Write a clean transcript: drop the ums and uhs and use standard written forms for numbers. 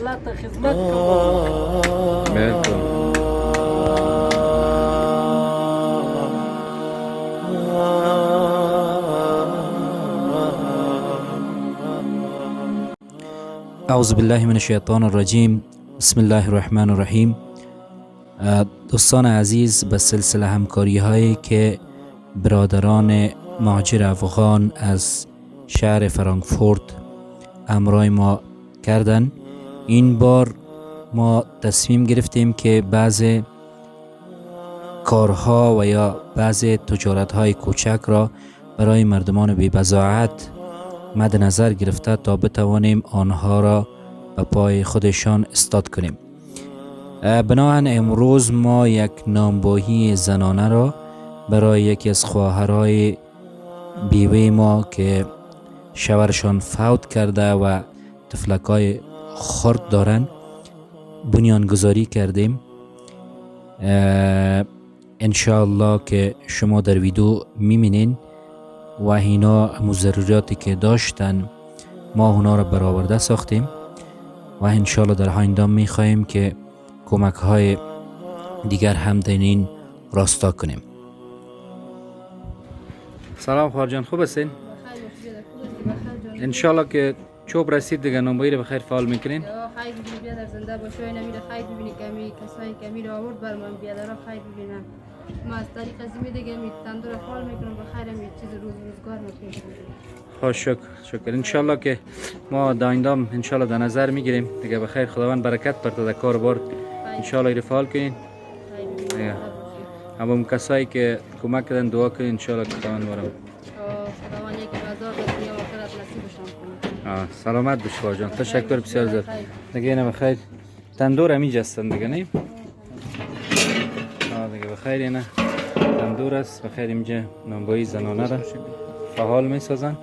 ملت خدمت کنم. بالکل. اعوذ بالله من الشیطان الرجیم. بسم الله الرحمن الرحیم. دوستان عزیز، به سلسله همکاری هایی که برادران مهاجر افغان از شهر فرانکفورت همراه ما کردن، این بار ما تصمیم گرفتیم که بعض کارها و یا بعض تجارت های کوچک را برای مردمان بی بضاعت مد نظر گرفته تا بتوانیم آنها را به پای خودشان استاد کنیم. بنابراین امروز ما یک نانبایی زنانه را برای یکی از خواهرای بیوه ما که شوهرشان فوت کرده و طفلکای خرد دارن بنیانگذاری کردیم. انشاءالله که شما در ویدیو میبینین و اینا ضروریاتی که داشتن ما اونا را برآورده ساختیم و انشاءالله در آینده میخواهیم که کمک های دیگر هم در این راستا کنیم. سلام خواهر جان، خوب هستین؟ انشاءالله که چوب رسید دیگه نانبایی رو بخیر فعال میکنین. خیر ببینی بیادر زنده باشه و نمیره. خیر ببینی کمی کسایی که میره آورد بر من بیادر خیر ببینم. ما از طریق از این دیگه می تندور فعال میکنم بخیر می چیز روزگار میکنم. خوش شکر. انشاءالله که ما دایندام انشاءالله در نظر میگیریم دیگه. بخیر خداوند برکت برده در کار بار انشاءالله ایره فعال کنین. اما کسایی که کمک کردن دعا کنین انشاءالله که خداوند برام خداوند یک بازار در دنیا و آخرت نصیبشان کنه. سلامت بش خواهر جان. تشکر بسیار زیاد. دیگه اینا بخیر تندور همیج هستن دیگه نه؟ دیگه بخیر اینا تندور است. بخیر اینجا نانبایی زنانه را فعال می سازن.